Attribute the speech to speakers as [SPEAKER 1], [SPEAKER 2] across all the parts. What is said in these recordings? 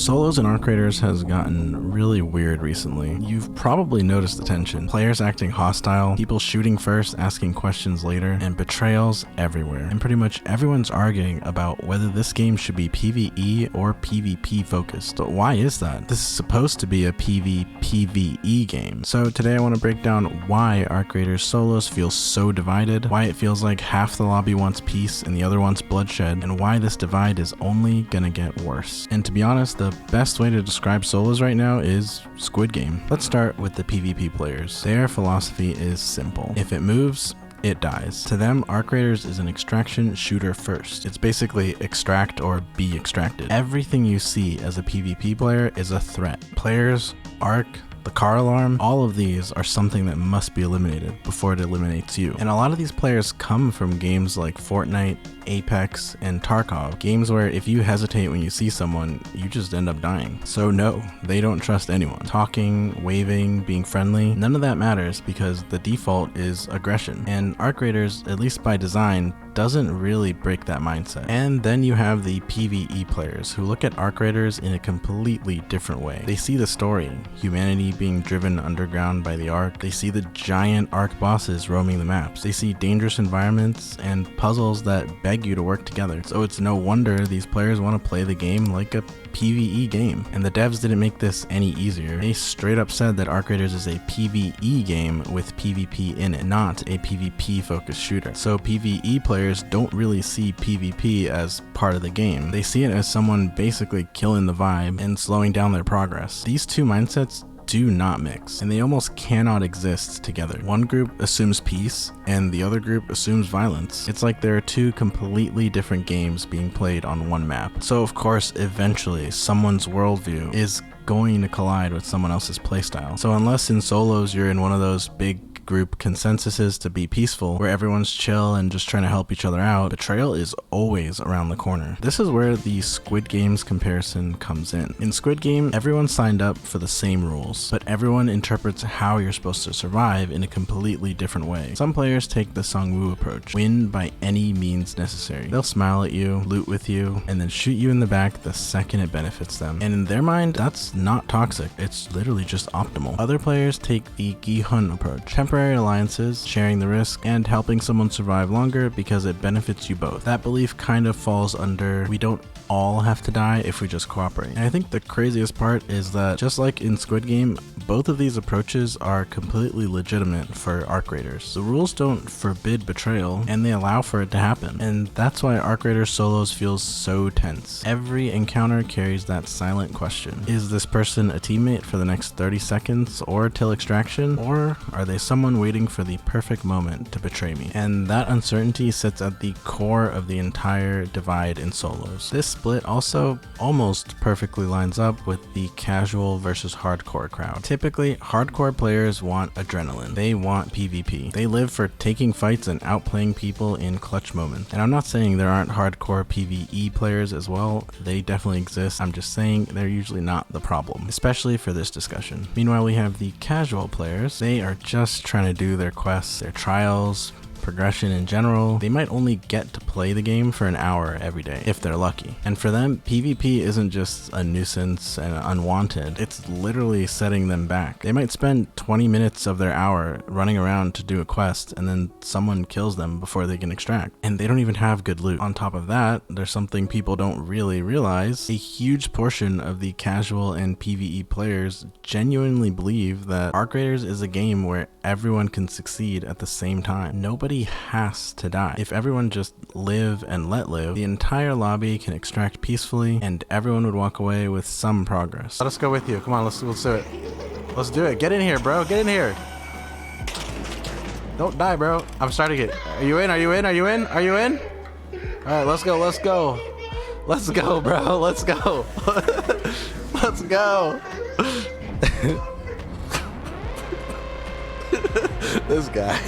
[SPEAKER 1] Solos and arc raiders has gotten really weird recently. You've probably noticed the tension. Players acting hostile, people shooting first, asking questions later, and betrayals everywhere. And pretty much everyone's arguing about whether this game should be PvE or PvP focused. But why is that? This is supposed to be a PvE game. So today I want to break down why arc raiders solos feel so divided, why it feels like half the lobby wants peace and the other wants bloodshed, and why this divide is only gonna get worse. And to be honest, the best way to describe solos right now is Squid Game. Let's start with the PvP players. Their philosophy is simple. If it moves, it dies. To them, arc raiders is an extraction shooter first. It's basically extract or be extracted. Everything you see as a PvP player is a threat. Players, arc, the car alarm, all of these are something that must be eliminated before it eliminates you. And a lot of these players come from games like Fortnite, Apex, and Tarkov, games where if you hesitate when you see someone, you just end up dying. So no, they don't trust anyone. Talking, waving, being friendly, none of that matters because the default is aggression. And arc raiders, at least by design, doesn't really break that mindset. And then you have the PvE players who look at arc raiders in a completely different way. They see the story, humanity being driven underground by the arc. They see the giant arc bosses roaming the maps. They see dangerous environments and puzzles that beg you to work together. So it's no wonder these players want to play the game like a PvE game. And the devs didn't make this any easier. They straight up said that arc raiders is a PvE game with PvP in it, not a PvP focused shooter. So PvE players don't really see PvP as part of the game. They see it as someone basically killing the vibe and slowing down their progress. These two mindsets do not mix, and they almost cannot exist together. One group assumes peace, and the other group assumes violence. It's like there are two completely different games being played on one map. So of course, eventually, someone's worldview is going to collide with someone else's playstyle. So unless in solos you're in one of those big group consensuses to be peaceful, where everyone's chill and just trying to help each other out, betrayal is always around the corner. This is where the Squid Games comparison comes in. In Squid Game, everyone signed up for the same rules, but everyone interprets how you're supposed to survive in a completely different way. Some players take the Song-woo approach, win by any means necessary. They'll smile at you, loot with you, and then shoot you in the back the second it benefits them. And in their mind, that's not toxic, it's literally just optimal. Other players take the Gi-hun approach, temporary alliances, sharing the risk, and helping someone survive longer because it benefits you both. That belief kind of falls under we don't all have to die if we just cooperate. And I think the craziest part is that just like in Squid Game, both of these approaches are completely legitimate for arc raiders. The rules don't forbid betrayal, and they allow for it to happen. And that's why arc raider solos feels so tense. Every encounter carries that silent question. Is this person a teammate for the next 30 seconds or till extraction? Or are they someone waiting for the perfect moment to betray me? And that uncertainty sits at the core of the entire divide in solos. This split also almost perfectly lines up with the casual versus hardcore crowd. Typically, hardcore players want adrenaline. They want PvP. They live for taking fights and outplaying people in clutch moments. And I'm not saying there aren't hardcore PvE players as well. They definitely exist. I'm just saying they're usually not the problem, especially for this discussion. Meanwhile, we have the casual players. They are just trying to do their quests, their trials, progression in general. They might only get to play the game for an hour every day, if they're lucky. And for them, PvP isn't just a nuisance and unwanted, it's literally setting them back. They might spend 20 minutes of their hour running around to do a quest, and then someone kills them before they can extract. And they don't even have good loot. On top of that, there's something people don't really realize. A huge portion of the casual and PvE players genuinely believe that arc raiders is a game where everyone can succeed at the same time. Nobody has to die. If everyone just live and let live, the entire lobby can extract peacefully and everyone would walk away with some progress. Let us go with you. Come on, let's do it. Let's do it. Get in here, bro. Get in here. Don't die, bro. I'm starting it. Are you in? Are you in? Are you in? Are you in? All right, let's go. Let's go. Let's go, bro. Let's go. Let's go. This guy.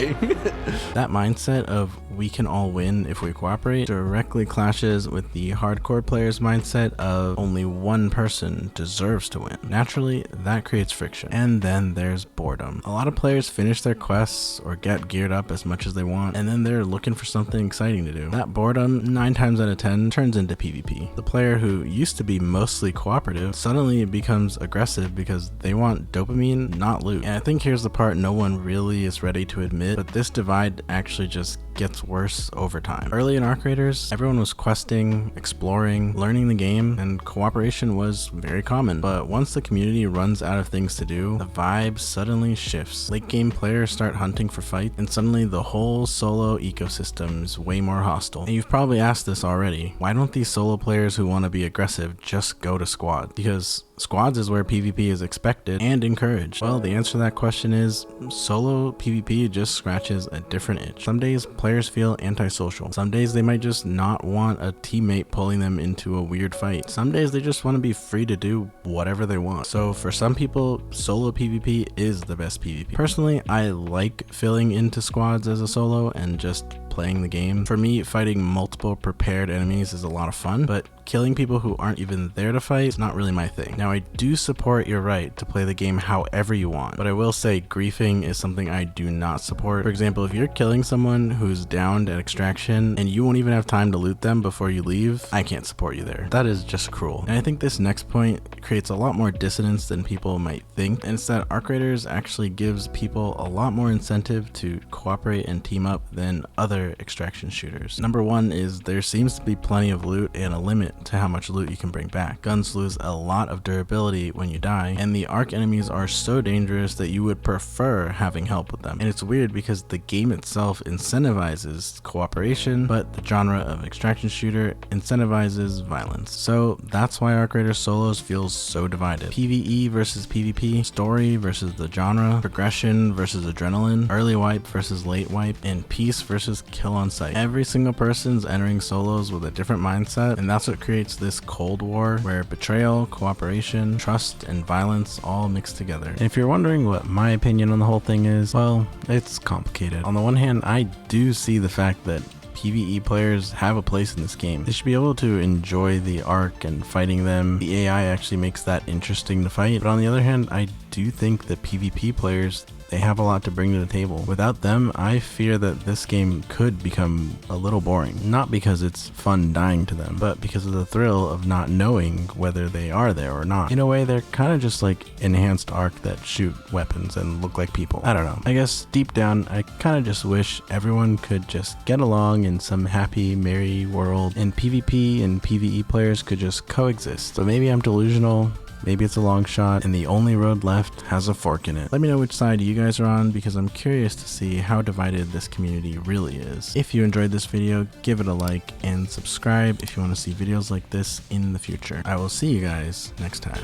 [SPEAKER 1] That mindset of we can all win if we cooperate directly clashes with the hardcore player's mindset of only one person deserves to win. Naturally, that creates friction. And then there's boredom. A lot of players finish their quests or get geared up as much as they want, and then they're looking for something exciting to do. That boredom, 9 times out of 10, turns into PvP. The player who used to be mostly cooperative suddenly becomes aggressive because they want dopamine, not loot. And I think here's the part no one really is ready to admit, but this divide actually just gets worse over time. Early in Arc Raiders, everyone was questing, exploring, learning the game, and cooperation was very common. But once the community runs out of things to do, the vibe suddenly shifts. Late game players start hunting for fight, and suddenly the whole solo ecosystem is way more hostile. And you've probably asked this already. Why don't these solo players who want to be aggressive just go to squad? Because squads is where PvP is expected and encouraged. Well, the answer to that question is solo PvP just scratches a different itch. Some days players feel antisocial. Some days they might just not want a teammate pulling them into a weird fight. Some days they just want to be free to do whatever they want. So for some people, solo PvP is the best PvP. Personally, I like filling into squads as a solo and just playing the game. For me, fighting multiple prepared enemies is a lot of fun, but killing people who aren't even there to fight is not really my thing. Now, I do support your right to play the game however you want, but I will say griefing is something I do not support. For example, if you're killing someone who's downed at extraction and you won't even have time to loot them before you leave, I can't support you there. That is just cruel. And I think this next point creates a lot more dissonance than people might think, and it's that Arc Raiders actually gives people a lot more incentive to cooperate and team up than other extraction shooters. Number one is there seems to be plenty of loot and a limit to how much loot you can bring back. Guns lose a lot of durability when you die, and the Arc enemies are so dangerous that you would prefer having help with them. And it's weird because the game itself incentivizes cooperation, but the genre of extraction shooter incentivizes violence. So that's why Arc Raider solos feels so divided. PvE versus PvP, story versus the genre, progression versus adrenaline, early wipe versus late wipe, and peace versus kill on sight. Every single person's entering solos with a different mindset, and that's what creates this cold war where betrayal, cooperation, trust, and violence all mix together. And if you're wondering what my opinion on the whole thing is, well, it's complicated. On the one hand, I do see the fact that PvE players have a place in this game. They should be able to enjoy the arc and fighting them. The AI actually makes that interesting to fight. But on the other hand, I do think that PvP players, they have a lot to bring to the table. Without them, I fear that this game could become a little boring. Not because it's fun dying to them, but because of the thrill of not knowing whether they are there or not. In a way, they're kind of just like enhanced Arc that shoot weapons and look like people. I don't know. I guess deep down, I kind of just wish everyone could just get along in some happy, merry world, and PvP and PvE players could just coexist. So maybe I'm delusional. Maybe it's a long shot and the only road left has a fork in it. Let me know which side you guys are on because I'm curious to see how divided this community really is. If you enjoyed this video, give it a like and subscribe if you want to see videos like this in the future. I will see you guys next time.